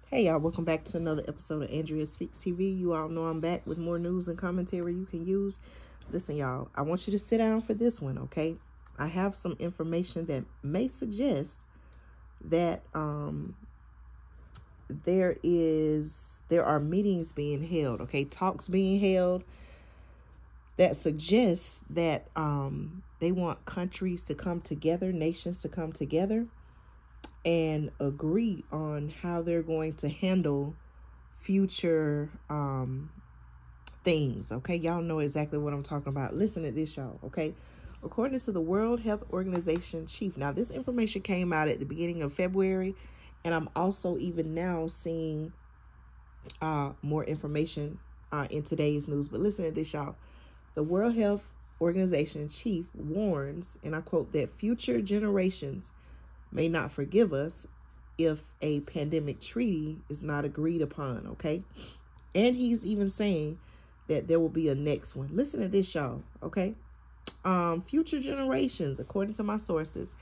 Hey y'all, welcome back to another episode of Andrea Speaks TV. You all know I'm back with more news and commentary you can use. Listen y'all, I want you to sit down for this one, okay? I have some information that may suggest that there are meetings being held, okay? Talks being held that suggests that they want countries to come together, nations to come together and agree on how they're going to handle future things. Okay, y'all know exactly what I'm talking about. Listen to this, y'all. Okay, according to the World Health Organization chief, now this information came out at the beginning of February, and I'm also even now seeing more information in today's news. But listen to this, y'all. The World Health Organization chief warns, and I quote, that future generations may not forgive us if a pandemic treaty is not agreed upon, okay? And he's even saying that there will be a next one. Listen to this, y'all, okay? Future generations, according to my sources,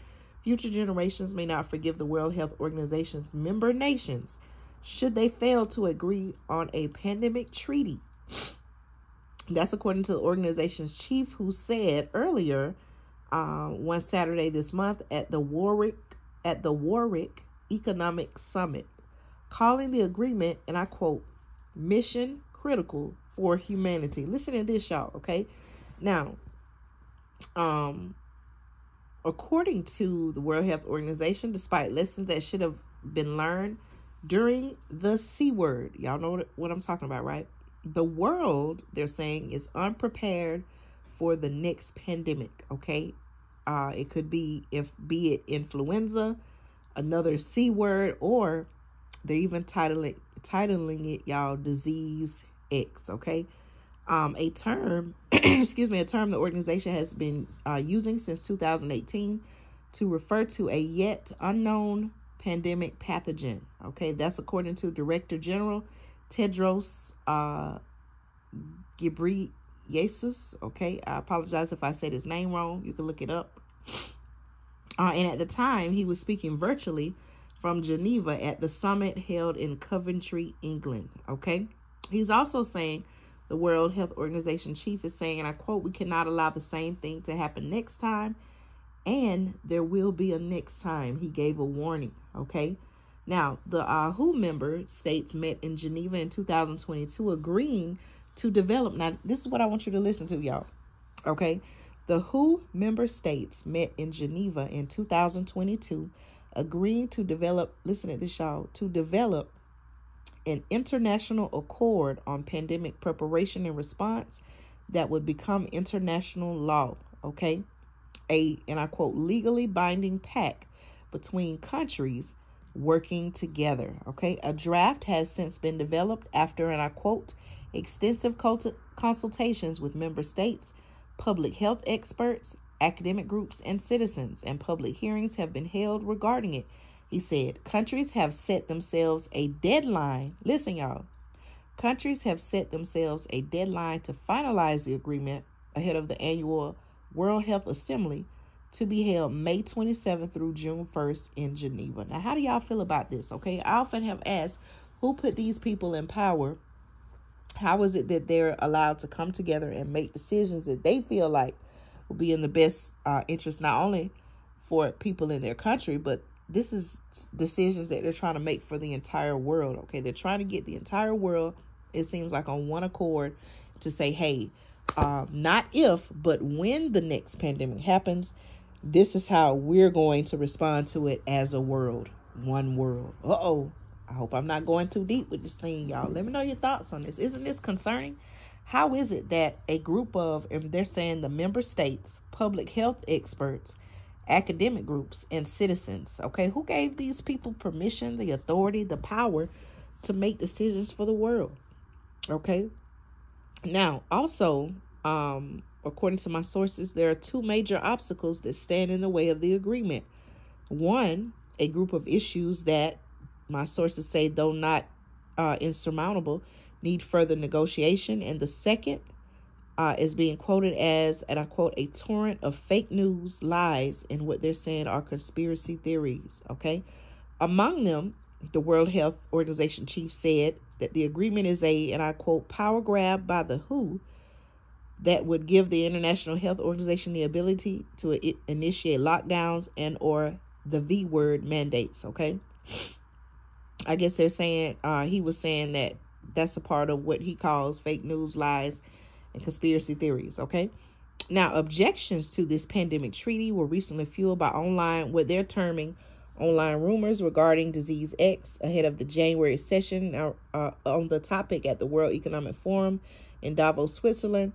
future generations may not forgive the World Health Organization's member nations should they fail to agree on a pandemic treaty. That's according to the organization's chief, who said earlier one Saturday this month at the Warwick Economic Summit, calling the agreement, and I quote, mission critical for humanity. Listen to this, y'all, okay? Now, according to the World Health Organization, despite lessons that should have been learned during the C word, y'all know what I'm talking about, right? The world, they're saying, is unprepared for the next pandemic, okay? It could be it influenza, another C word, or they're even titling it, y'all, disease X, okay? A term, excuse me, a term the organization has been using since 2018 to refer to a yet unknown pandemic pathogen, okay? That's according to Director General Tedros Ghebreyesus, okay? I apologize if I said his name wrong. You can look it up. And at the time, he was speaking virtually from Geneva at the summit held in Coventry, England, okay? He's also saying, the World Health Organization chief is saying, and I quote, we cannot allow the same thing to happen next time, and there will be a next time. He gave a warning, okay? Now, the WHO member states met in Geneva in 2022, agreeing to develop. Now, this is what I want you to listen to, y'all. Okay. The WHO member states met in Geneva in 2022, agreeing to develop, listen to this, y'all, to develop an international accord on pandemic preparation and response that would become international law. Okay. And I quote, legally binding pact between countries working together. Okay. A draft has since been developed after, and I quote, extensive consultations with member states, public health experts, academic groups, and citizens, and public hearings have been held regarding it. He said, countries have set themselves a deadline. Listen, y'all. Countries have set themselves a deadline to finalize the agreement ahead of the annual World Health Assembly to be held May 27th through June 1st in Geneva. Now, how do y'all feel about this? Okay, I often have asked, who put these people in power? How is it that they're allowed to come together and make decisions that they feel like will be in the best interest, not only for people in their country, but this is decisions that they're trying to make for the entire world. Okay, they're trying to get the entire world, it seems like, on one accord to say, hey, not if, but when the next pandemic happens, this is how we're going to respond to it as a world, one world. I hope I'm not going too deep with this thing, y'all. Let me know your thoughts on this. Isn't this concerning? How is it that a group of, and they're saying the member states, public health experts, academic groups, and citizens, okay, who gave these people permission, the authority, the power to make decisions for the world? Okay. Now, also, according to my sources, there are two major obstacles that stand in the way of the agreement. One, a group of issues that my sources say, though not insurmountable, need further negotiation. And the second is being quoted as, and I quote, a torrent of fake news, lies, and what they're saying are conspiracy theories. Okay. Among them, the World Health Organization chief said that the agreement is a, and I quote, power grab by the WHO that would give the International Health Organization the ability to initiate lockdowns and or the V word mandates, okay? I guess they're saying, he was saying that that's a part of what he calls fake news, lies, and conspiracy theories, okay? Now, objections to this pandemic treaty were recently fueled by what they're terming online rumors regarding disease X ahead of the January session on the topic at the World Economic Forum in Davos, Switzerland,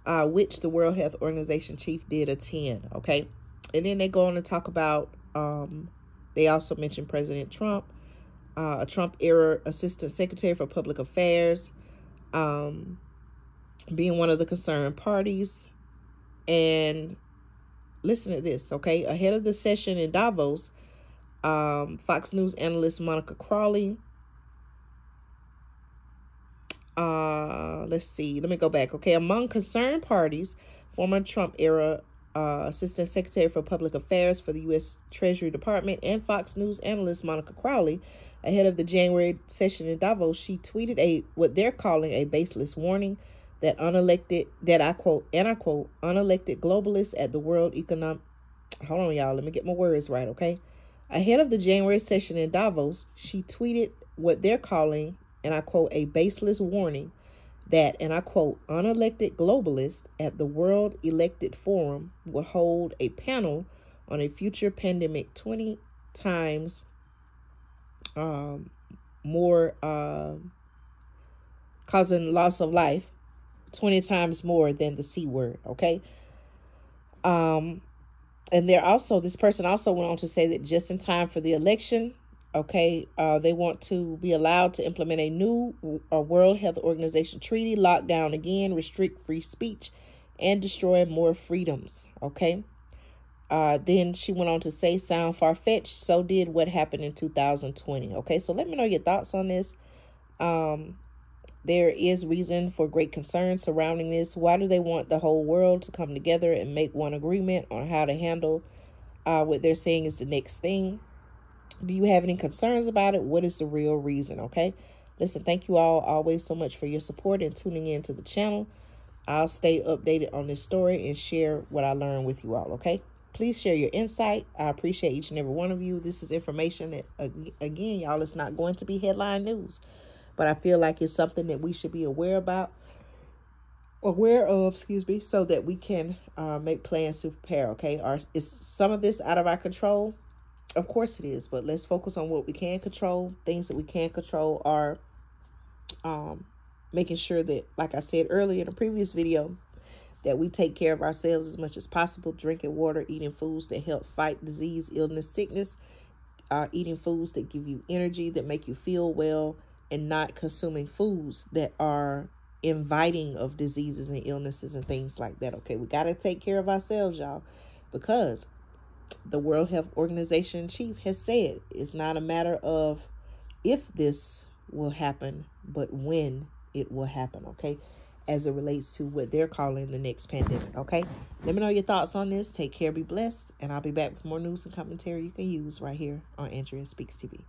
which the World Health Organization chief did attend, okay? And then they go on to talk about, they also mentioned President Trump, a Trump-era Assistant Secretary for Public Affairs, being one of the concerned parties. And listen to this, okay? Ahead of the session in Davos, Fox News analyst Monica Crawley, let's see, let me go back, okay? Among concerned parties, former Trump-era Assistant Secretary for Public Affairs for the U.S. Treasury Department and Fox News analyst Monica Crawley, ahead of the January session in Davos, she tweeted what they're calling a baseless warning that I quote, unelected globalists at the World Economic, hold on y'all, let me get my words right, okay? Ahead of the January session in Davos, she tweeted what they're calling, and I quote, a baseless warning that, and I quote, unelected globalists at the World Elected Forum will hold a panel on a future pandemic 20 times more, causing loss of life 20 times more than the C word, okay? And this person also went on to say that just in time for the election, okay, they want to be allowed to implement a new World Health Organization treaty, lock down again, restrict free speech, and destroy more freedoms, okay? Then she went on to say, sound far-fetched, so did what happened in 2020, okay? So let me know your thoughts on this. There is reason for great concern surrounding this. Why do they want the whole world to come together and make one agreement on how to handle what they're saying is the next thing? Do you have any concerns about it? What is the real reason? Okay. Listen, thank you all always so much for your support and tuning in to the channel. I'll stay updated on this story and share what I learned with you all. Okay. Please share your insight. I appreciate each and every one of you. This is information that, again, y'all, it's not going to be headline news. But I feel like it's something that we should be aware of, so that we can make plans to prepare, okay? Is some of this out of our control? Of course it is, but let's focus on what we can control. Things that we can control are making sure that, like I said earlier in a previous video, that we take care of ourselves as much as possible, drinking water, eating foods that help fight disease, illness, sickness, eating foods that give you energy, that make you feel well, and not consuming foods that are inviting of diseases and illnesses and things like that. Okay, we got to take care of ourselves, y'all, because the World Health Organization chief has said it's not a matter of if this will happen, but when it will happen, okay, as it relates to what they're calling the next pandemic, okay? Let me know your thoughts on this. Take care, be blessed, and I'll be back with more news and commentary you can use right here on Andrea Speaks TV.